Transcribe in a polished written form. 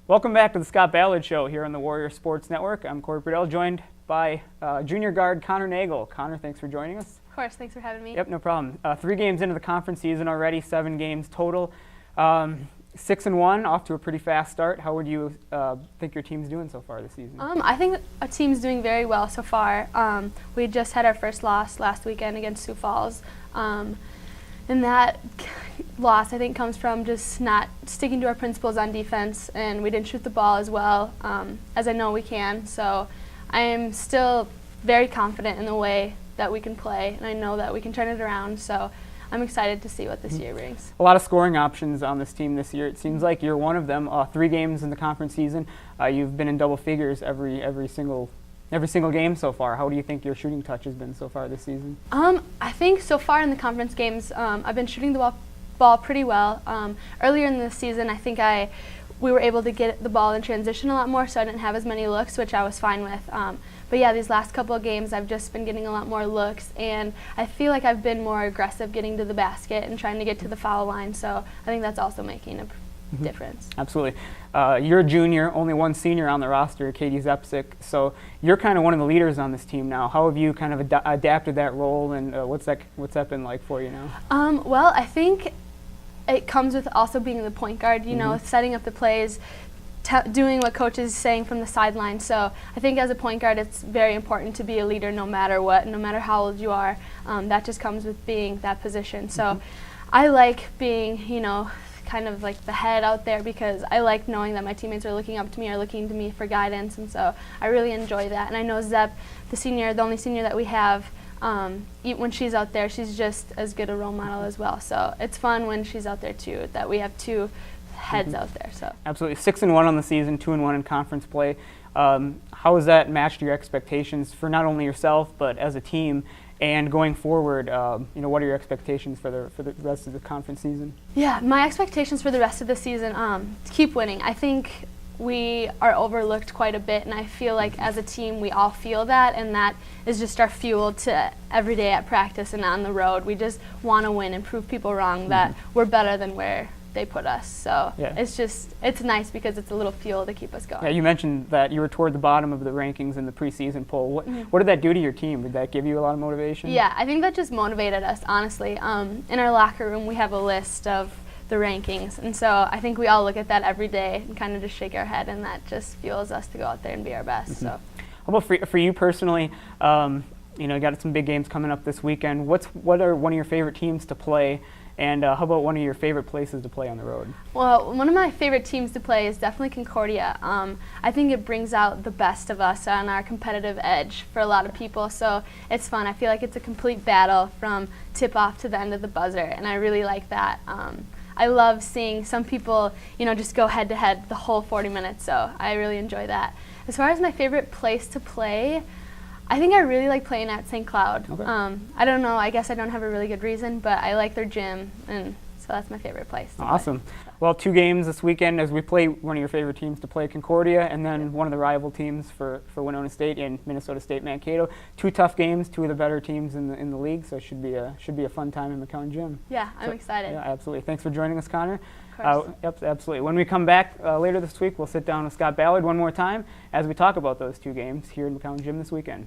Welcome back to the Scott Ballard Show here on the Warrior Sports Network. I'm Cory Prudoehl, joined by junior guard Connor Nagle. Connor, thanks for joining us. Of course, thanks for having me. Yep, no problem. 3 games into the conference season already, 7 games total. 6-1, off to a pretty fast start. How would you think your team's doing so far this season? I think our team's doing very well so far. We just had our first loss last weekend against Sioux Falls. And that loss, I think, comes from just not sticking to our principles on defense, and we didn't shoot the ball as well as I know we can. So I am still very confident in the way that we can play, and I know that we can turn it around. So I'm excited to see what this year brings. A lot of scoring options on this team this year. It seems like you're one of them. 3 games in the conference season. You've been in double figures every single game so far. How do you think your shooting touch has been so far this season? I think so far in the conference games, I've been shooting the ball pretty well. Earlier in the season, I think we were able to get the ball in transition a lot more, so I didn't have as many looks, which I was fine with. But yeah, these last couple of games, I've just been getting a lot more looks, and I feel like I've been more aggressive getting to the basket and trying to get to the foul line, so I think that's also making a difference. Absolutely. You're a junior, only one senior on the roster, Katie Zepsic, so you're kind of one of the leaders on this team now. How have you kind of adapted that role, and what's that been like for you now? Well, I think it comes with also being the point guard, you know, setting up the plays, doing what coach is saying from the sideline. So I think as a point guard, it's very important to be a leader no matter what, no matter how old you are. That just comes with being that position. So I like being, you know, kind of like the head out there, because I like knowing that my teammates are looking up to me or looking to me for guidance, and so I really enjoy that. And I know Zep, the only senior that we have, when she's out there, she's just as good a role model as well. So it's fun when she's out there too, that we have 2 heads out there. So absolutely. 6-1 on the season, 2-1 in conference play. How has that matched your expectations for not only yourself but as a team? And going forward, you know, what are your expectations for the rest of the conference season? Yeah, my expectations for the rest of the season, to keep winning. I think we are overlooked quite a bit, and I feel like as a team we all feel that, and that is just our fuel to every day at practice and on the road. We just want to win and prove people wrong that we're better than where they put us. So yeah, it's nice because it's a little fuel to keep us going. Yeah, you mentioned that you were toward the bottom of the rankings in the preseason poll. What did that do to your team? Did that give you a lot of motivation? Yeah, I think that just motivated us, honestly. In our locker room we have a list of the rankings, and so I think we all look at that every day and kind of just shake our head, and that just fuels us to go out there and be our best. So, how about for you personally? You know, you got some big games coming up this weekend. What are one of your favorite teams to play? And how about one of your favorite places to play on the road? Well, one of my favorite teams to play is definitely Concordia. I think it brings out the best of us on our competitive edge for a lot of people, so it's fun. I feel like it's a complete battle from tip-off to the end of the buzzer, and I really like that. I love seeing some people, you know, just go head-to-head the whole 40 minutes, so I really enjoy that. As far as my favorite place to play, I think I really like playing at St. Cloud. Okay. I don't know, I guess I don't have a really good reason, but I like their gym, and so that's my favorite place to Awesome. play. Well, 2 games this weekend as we play one of your favorite teams to play, Concordia, and then one of the rival teams for Winona State and Minnesota State Mankato. 2 tough games, 2 of the better teams in the league, so it should be a fun time in McCown Gym. Yeah, I'm excited. Yeah, absolutely. Thanks for joining us, Connor. Of course. Yep, absolutely. When we come back later this week, we'll sit down with Scott Ballard one more time as we talk about those 2 games here in McCown Gym this weekend.